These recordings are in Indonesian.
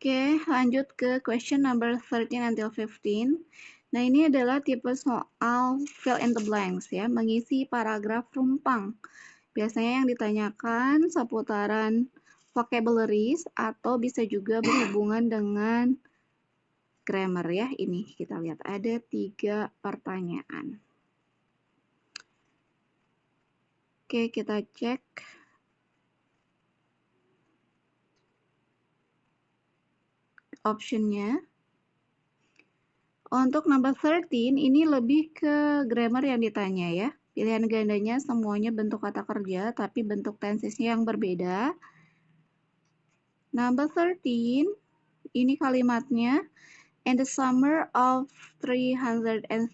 Oke, lanjut ke question number 13 until 15. Nah, ini adalah tipe soal fill in the blanks ya, mengisi paragraf rumpang. Biasanya yang ditanyakan seputaran vocabularies atau bisa juga berhubungan dengan grammar ya. Ini kita lihat ada 3 pertanyaan. Oke, kita cek. Optionnya. Untuk number 13 ini lebih ke grammar yang ditanya ya. Pilihan gandanya semuanya bentuk kata kerja tapi bentuk tensesnya yang berbeda. Number 13 ini kalimatnya in the summer of 336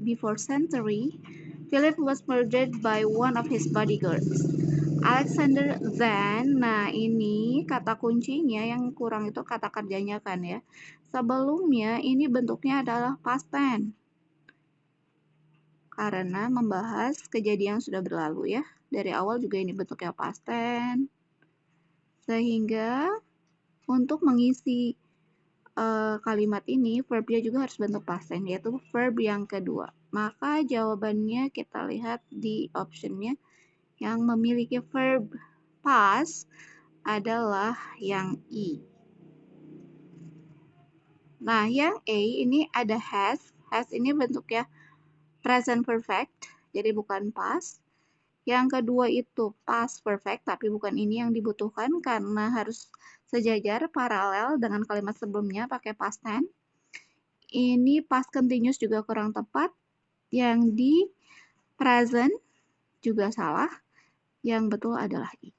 before century, Philip was murdered by one of his bodyguards. Alexander then, nah ini kata kuncinya yang kurang itu kata kerjanya kan ya. Sebelumnya ini bentuknya adalah past tense. Karena membahas kejadian yang sudah berlalu ya. Dari awal juga ini bentuknya past tense. Sehingga untuk mengisi kalimat ini verbnya juga harus bentuk past tense yaitu verb yang kedua. Maka jawabannya kita lihat di optionnya yang memiliki verb past adalah yang I. Nah, yang A ini ada has. Has ini bentuknya present perfect, jadi bukan past. Yang kedua itu past perfect, tapi bukan ini yang dibutuhkan karena harus sejajar, paralel dengan kalimat sebelumnya pakai past tense. Ini past continuous juga kurang tepat. Yang di present juga salah. Yang betul adalah I.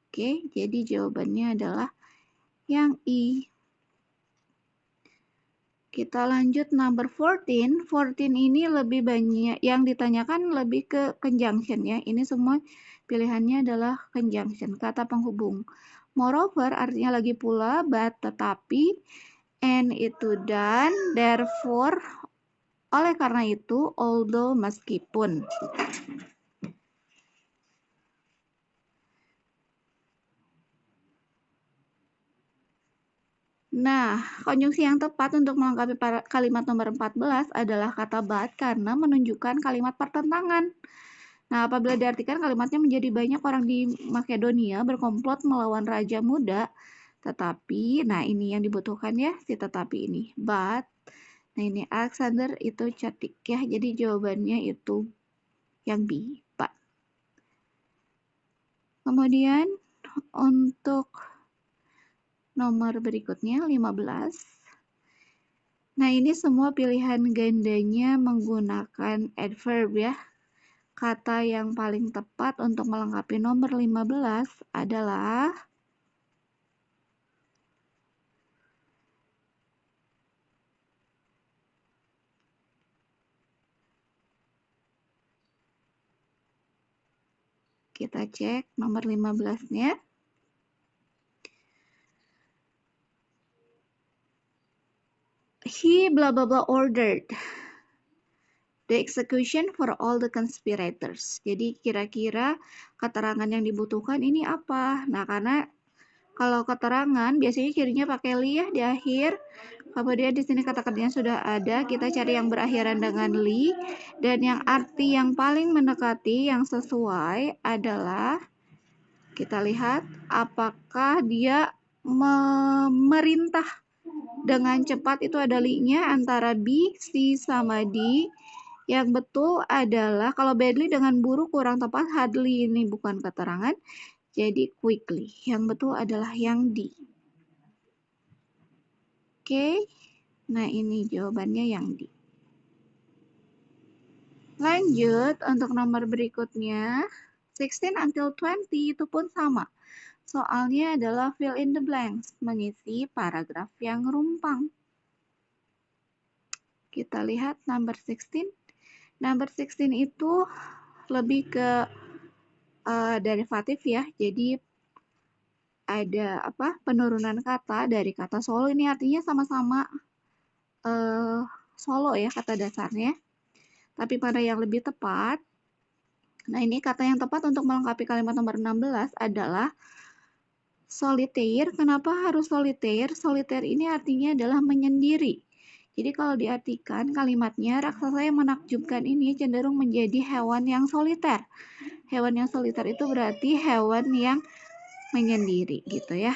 Oke, jadi jawabannya adalah yang I. Kita lanjut number 14. 14 ini lebih banyak yang ditanyakan lebih ke conjunction ya. Ini semua pilihannya adalah conjunction, kata penghubung. Moreover artinya lagi pula, but tetapi, and itu dan, therefore oleh karena itu, although meskipun. Nah, konjungsi yang tepat untuk melengkapi kalimat nomor 14 adalah kata but karena menunjukkan kalimat pertentangan. Nah, apabila diartikan kalimatnya menjadi banyak orang di Makedonia berkomplot melawan Raja Muda, tetapi, nah ini yang dibutuhkan ya, si tetapi ini. But, nah ini Alexander itu cantik ya, jadi jawabannya itu yang B, but. Kemudian, untuk nomor berikutnya 15. Nah, ini semua pilihan gandanya menggunakan adverb ya. Kata yang paling tepat untuk melengkapi nomor 15 adalah kita cek nomor 15-nya. He blah blah blah ordered the execution for all the conspirators. Jadi kira-kira keterangan yang dibutuhkan ini apa? Nah, karena kalau keterangan biasanya cirinya pakai li ya di akhir. Kemudian di sini kata kerjanya sudah ada, kita cari yang berakhiran dengan li dan yang arti yang paling mendekati yang sesuai adalah kita lihat apakah dia memerintah dengan cepat itu ada li-nya antara B, C, sama D. Yang betul adalah kalau badly dengan buruk kurang tepat, hardly ini bukan keterangan, jadi quickly. Yang betul adalah yang D. Oke, nah ini jawabannya yang D. Lanjut untuk nomor berikutnya, 16 until 20 itu pun sama. Soalnya adalah fill in the blanks, mengisi paragraf yang rumpang. Kita lihat number 16. Number 16 itu lebih ke derivatif ya. Jadi ada penurunan kata dari kata solo, ini artinya sama-sama solo ya kata dasarnya. Tapi pada yang lebih tepat, nah ini kata yang tepat untuk melengkapi kalimat nomor 16 adalah Solitaire, kenapa harus solitaire? Solitaire ini artinya adalah menyendiri. Jadi kalau diartikan kalimatnya, raksasa yang menakjubkan ini cenderung menjadi hewan yang soliter. Hewan yang soliter itu berarti hewan yang menyendiri gitu ya.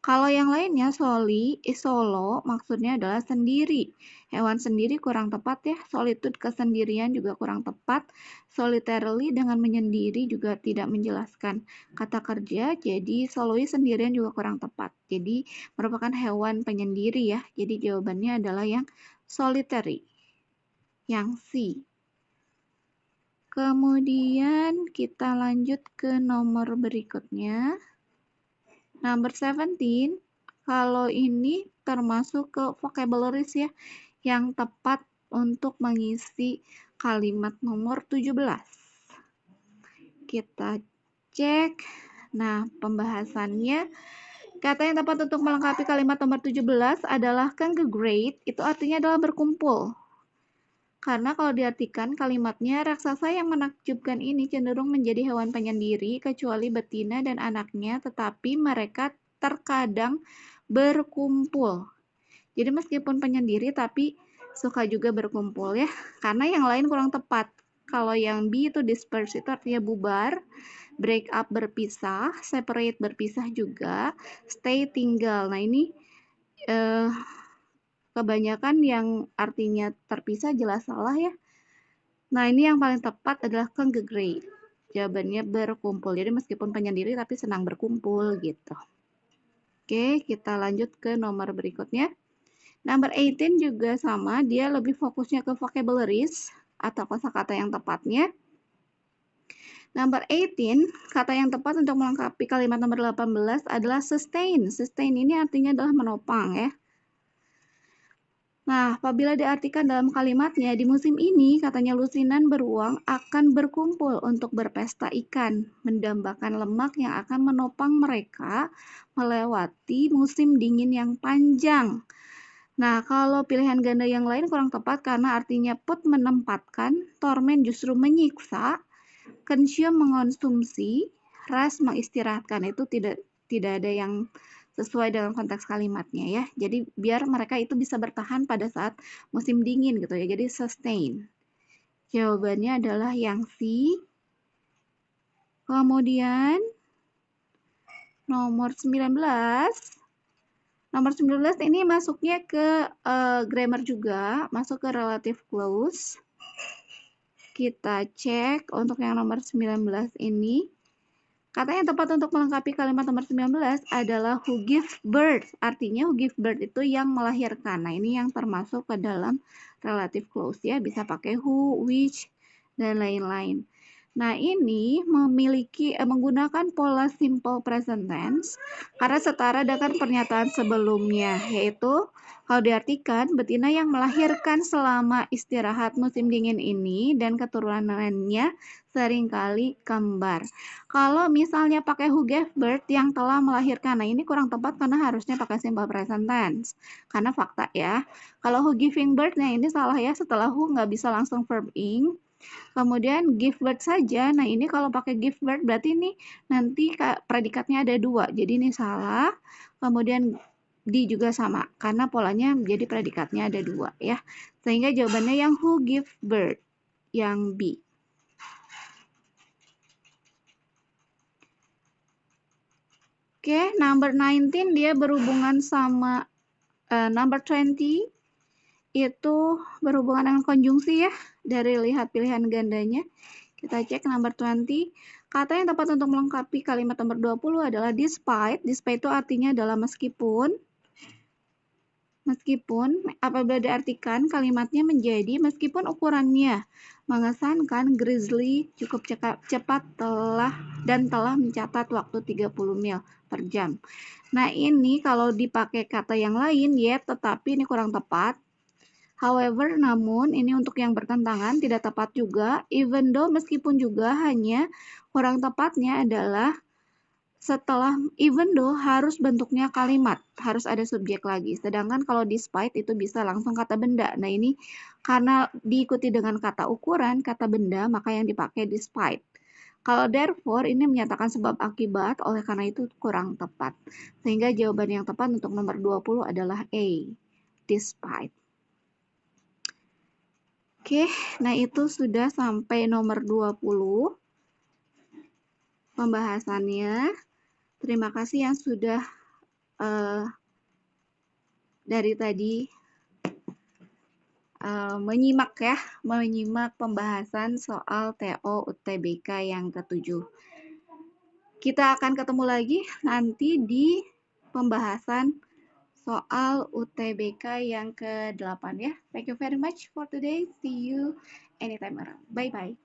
Kalau yang lainnya solo maksudnya adalah sendiri. Hewan sendiri kurang tepat ya. Solitude kesendirian juga kurang tepat. Solitarily dengan menyendiri juga tidak menjelaskan kata kerja. Jadi soloist sendirian juga kurang tepat. Jadi merupakan hewan penyendiri ya. Jadi jawabannya adalah yang solitary. Yang C. Kemudian kita lanjut ke nomor berikutnya. Number 17, kalau ini termasuk ke vocabularies ya, yang tepat untuk mengisi kalimat nomor 17. Kita cek. Nah, pembahasannya, kata yang tepat untuk melengkapi kalimat nomor 17 adalah congregate, itu artinya adalah berkumpul. Karena kalau diartikan kalimatnya, raksasa yang menakjubkan ini cenderung menjadi hewan penyendiri, kecuali betina dan anaknya, tetapi mereka terkadang berkumpul. Jadi meskipun penyendiri, tapi suka juga berkumpul ya. Karena yang lain kurang tepat. Kalau yang B itu disperse, itu artinya bubar. Break up berpisah, separate berpisah juga, stay tinggal. Nah ini kebanyakan yang artinya terpisah jelas salah ya. Nah, ini yang paling tepat adalah congregate. Jawabannya berkumpul. Jadi meskipun penyendiri tapi senang berkumpul gitu. Oke, kita lanjut ke nomor berikutnya. Number 18 juga sama, dia lebih fokusnya ke vocabularies atau kosakata yang tepatnya. Number 18, kata yang tepat untuk melengkapi kalimat nomor 18 adalah sustain. Sustain ini artinya adalah menopang ya. Nah, apabila diartikan dalam kalimatnya, di musim ini, katanya lusinan beruang akan berkumpul untuk berpesta ikan, mendambakan lemak yang akan menopang mereka melewati musim dingin yang panjang. Nah, kalau pilihan ganda yang lain kurang tepat karena artinya put menempatkan, torment justru menyiksa, consume mengonsumsi, rest mengistirahatkan. Itu tidak ada yang sesuai dengan konteks kalimatnya ya. Jadi biar mereka itu bisa bertahan pada saat musim dingin gitu ya. Jadi sustain. Jawabannya adalah yang C. Kemudian nomor 19. Nomor 19 ini masuknya ke grammar juga, masuk ke relative clause. Kita cek untuk yang nomor 19 ini. Kata yang tepat untuk melengkapi kalimat nomor 19 adalah who give birth. Artinya who give birth itu yang melahirkan. Nah, ini yang termasuk ke dalam relative clause ya. Bisa pakai who, which, dan lain-lain. Nah, ini menggunakan pola simple present tense karena setara dengan pernyataan sebelumnya, yaitu kalau diartikan betina yang melahirkan selama istirahat musim dingin ini dan keturunannya seringkali kembar. Kalau misalnya pakai who gave birth yang telah melahirkan, nah ini kurang tepat karena harusnya pakai simple present tense. Karena fakta ya, kalau who giving birth, nah ini salah ya, setelah who nggak bisa langsung verb ing. Kemudian give birth saja, nah ini kalau pakai give birth berarti ini nanti predikatnya ada dua, jadi ini salah. Kemudian di juga sama, karena polanya jadi predikatnya ada dua ya. Sehingga jawabannya yang who give birth, yang B. Oke, number 19 dia berhubungan sama number 20 itu berhubungan dengan konjungsi ya. Dari lihat pilihan gandanya. Kita cek number 20. Kata yang tepat untuk melengkapi kalimat nomor 20 adalah despite. Despite itu artinya adalah meskipun. Meskipun apabila diartikan kalimatnya menjadi meskipun ukurannya mengesankan, Grizzly cukup cepat telah mencatat waktu 30 mil per jam. Nah, ini kalau dipakai kata yang lain yet, tetapi ini kurang tepat. However, namun ini untuk yang bertentangan tidak tepat juga. Even though meskipun juga hanya kurang tepatnya adalah setelah even though harus bentuknya kalimat, harus ada subjek lagi. Sedangkan kalau despite itu bisa langsung kata benda. Nah, ini karena diikuti dengan kata ukuran, kata benda, maka yang dipakai despite. Kalau therefore ini menyatakan sebab akibat, oleh karena itu kurang tepat. Sehingga jawaban yang tepat untuk nomor 20 adalah A, despite. Oke, nah itu sudah sampai nomor 20 pembahasannya. Terima kasih yang sudah dari tadi menyimak pembahasan soal TO UTBK yang ke-7. Kita akan ketemu lagi nanti di pembahasan soal UTBK yang ke-8 ya. Thank you very much for today. See you anytime around. Bye-bye.